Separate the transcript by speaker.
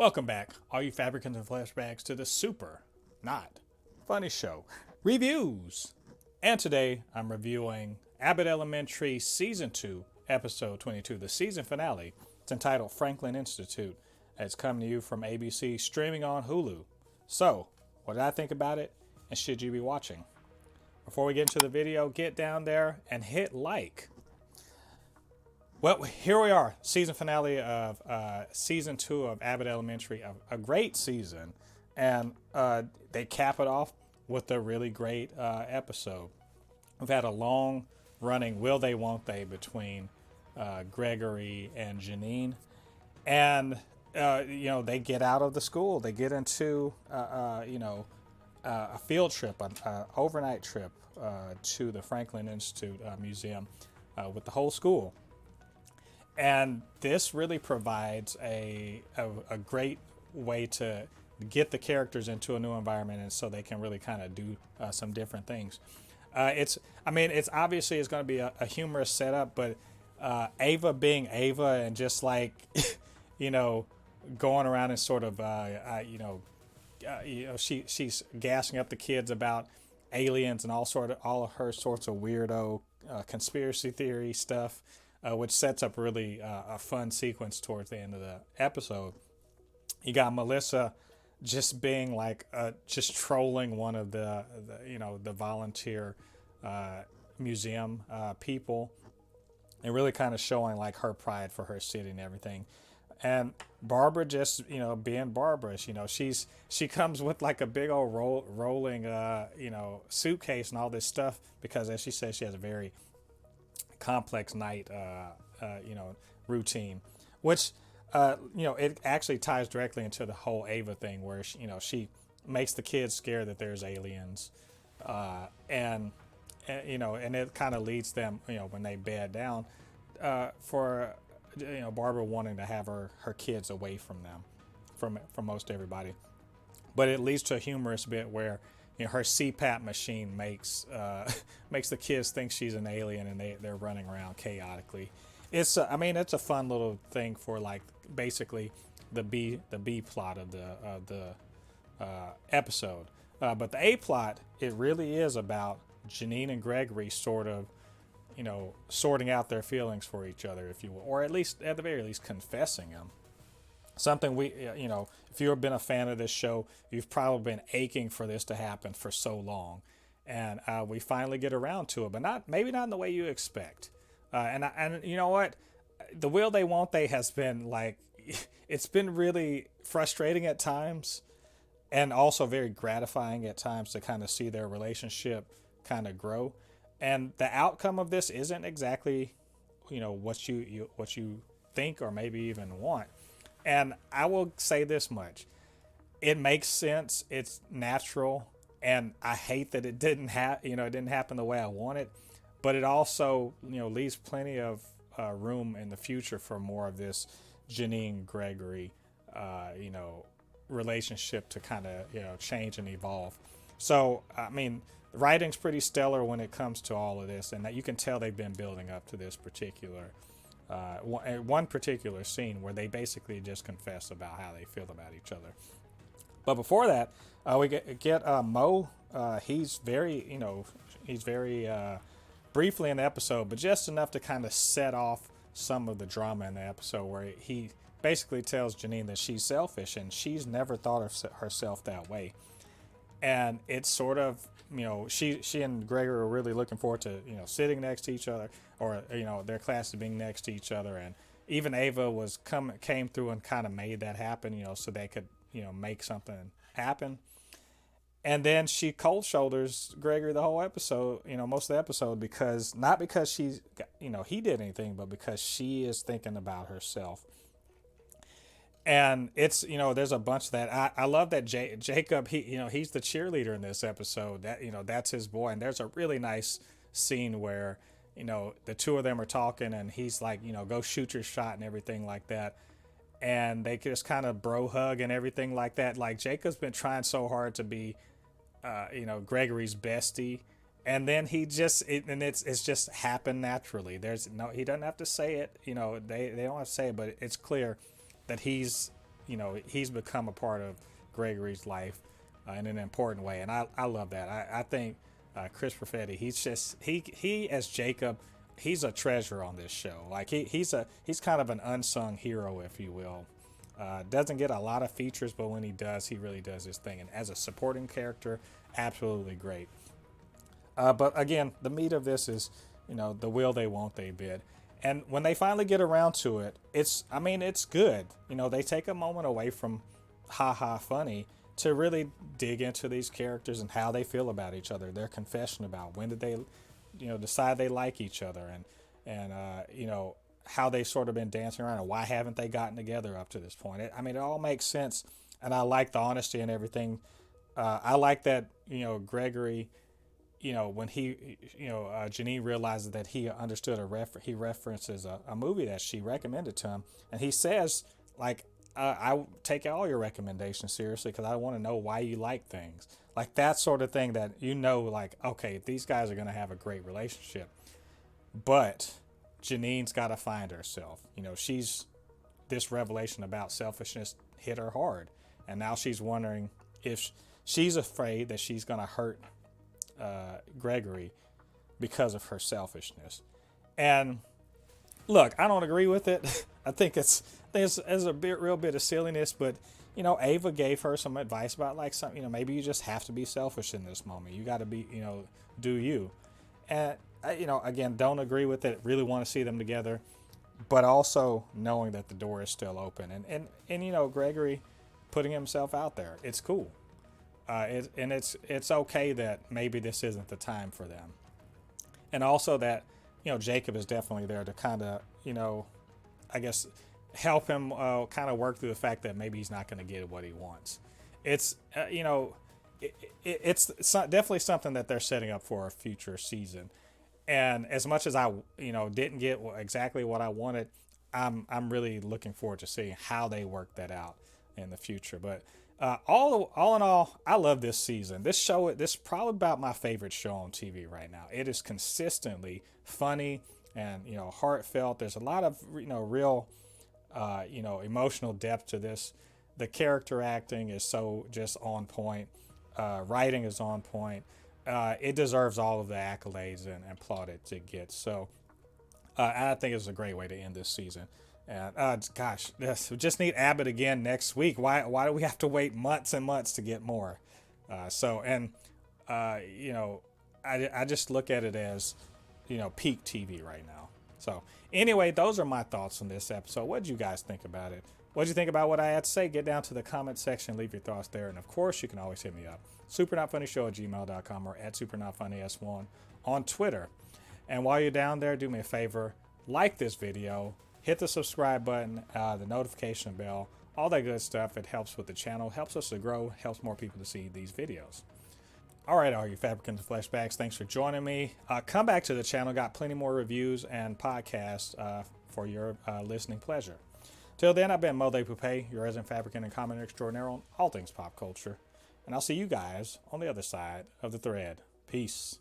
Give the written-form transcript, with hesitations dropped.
Speaker 1: Welcome back, all you Fabricans and Fleshbags, to the super, not funny show, reviews. And today I'm reviewing Abbott Elementary Season 2, Episode 22, the season finale. It's entitled Franklin Institute. It's coming to you from ABC, streaming on Hulu. So, what did I think about it, and should you be watching? Before we get into the video, get down there and hit like. Well, here we are, season finale of season 2 of Abbott Elementary, a great season, and they cap it off with a really great episode. We've had a long running will they won't they between Gregory and Janine, and they get out of the school, they get into a field trip, an overnight trip to the Franklin Institute Museum with the whole school. And this really provides a great way to get the characters into a new environment, and so they can really kind of do some different things. It's obviously it's going to be a humorous setup, but Ava being Ava and just like, going around and sort of, she's gassing up the kids about aliens and all of her sorts of weirdo conspiracy theory stuff. Which sets up really a fun sequence towards the end of the episode. You got Melissa just being like, just trolling one of the volunteer museum people, and really kind of showing like her pride for her city and everything. And Barbara just, being Barbara, she comes with like a big old rolling, suitcase and all this stuff because, as she says, she has a very complex night routine, which it actually ties directly into the whole Ava thing, where she makes the kids scared that there's aliens, and it kind of leads them, when they bed down, for Barbara wanting to have her kids away from them, from most everybody. But it leads to a humorous bit where her CPAP machine makes the kids think she's an alien, and they're running around chaotically. It's a fun little thing for like basically the B plot of the episode. But the A plot, it really is about Janine and Gregory sort of sorting out their feelings for each other, if you will, or at the very least confessing them. Something if you've been a fan of this show, you've probably been aching for this to happen for so long, and we finally get around to it, but maybe not in the way you expect. And you know what, the will they won't they has been like, it's been really frustrating at times, and also very gratifying at times to kind of see their relationship kind of grow. And the outcome of this isn't exactly what you think or maybe even want. And I will say this much: it makes sense, it's natural, and I hate that it didn't happen the way I wanted. But it also, leaves plenty of room in the future for more of this Janine Gregory, relationship to kind of change and evolve. So the writing's pretty stellar when it comes to all of this, and that you can tell they've been building up to this particular. One particular scene where they basically just confess about how they feel about each other. But before that, we get Mo. He's very briefly in the episode, but just enough to kind of set off some of the drama in the episode, where he basically tells Janine that she's selfish and she's never thought of herself that way. And it's sort of, she and Gregory are really looking forward to, sitting next to each other, or, their classes being next to each other. And even Ava came through and kind of made that happen, so they could, make something happen. And then she cold shoulders Gregory the whole episode, most of the episode, not because she's, he did anything, but because she is thinking about herself. And it's, there's a bunch of that. I love that Jacob, he's the cheerleader in this episode. That, that's his boy. And there's a really nice scene where, the two of them are talking, and he's like, go shoot your shot and everything like that. And they just kind of bro hug and everything like that. Like, Jacob's been trying so hard to be, Gregory's bestie. And then it's just happened naturally. He doesn't have to say it, they don't have to say it, but it's clear that he's he's become a part of Gregory's life in an important way, and I love that. I think Chris Perfetti, he as Jacob, he's a treasure on this show. Like he's kind of an unsung hero, if you will. Doesn't get a lot of features, but when he does, he really does his thing. And as a supporting character, absolutely great. But again, the meat of this is, the will they, won't they bid. And when they finally get around to it, it's good. They take a moment away from ha funny to really dig into these characters and how they feel about each other, their confession about when did they, decide they like each other, and how they sort of been dancing around and why haven't they gotten together up to this point. It all makes sense, and I like the honesty and everything. I like that, Gregory, when Janine realizes that he understood he references a movie that she recommended to him, and he says, like, I take all your recommendations seriously because I want to know why you like things. Like that sort of thing that, like, okay, these guys are going to have a great relationship. But Janine's got to find herself. This revelation about selfishness hit her hard. And now she's wondering if she's afraid that she's going to hurt Gregory because of her selfishness. And look, I don't agree with it. I think there's a real bit of silliness, but Ava gave her some advice about like maybe you just have to be selfish in this moment. You got to be, do you. And again, don't agree with it. Really want to see them together, but also knowing that the door is still open. And Gregory putting himself out there. It's cool. It's okay that maybe this isn't the time for them. And also that, Jacob is definitely there to kind of, I guess, help him kind of work through the fact that maybe he's not going to get what he wants. It's, it's definitely something that they're setting up for a future season. And as much as I, didn't get exactly what I wanted, I'm really looking forward to seeing how they work that out in the future. But all in all, I love this season. This is probably about my favorite show on TV right now. It is consistently funny and, heartfelt. There's a lot of, real, emotional depth to this. The character acting is so just on point. Writing is on point. It deserves all of the accolades and plaudits it gets. So I think it's a great way to end this season. And gosh, yes, we just need Abbott again next week. Why do we have to wait months and months to get more? I just look at it as, peak TV right now. So anyway, those are my thoughts on this episode. What did you guys think about it? What did you think about what I had to say? Get down to the comment section, leave your thoughts there. And of course, you can always hit me up. supernotfunnyshow@gmail.com or @supernotfunnys1 on Twitter. And while you're down there, do me a favor, like this video, hit the subscribe button, the notification bell, all that good stuff. It helps with the channel, helps us to grow, helps more people to see these videos. All right, all you Fabricans and Fleshbags, thanks for joining me. Come back to the channel, got plenty more reviews and podcasts for your listening pleasure. Till then, I've been Mo de Poupée, your resident fabricant and commenter extraordinaire on all things pop culture. And I'll see you guys on the other side of the thread. Peace.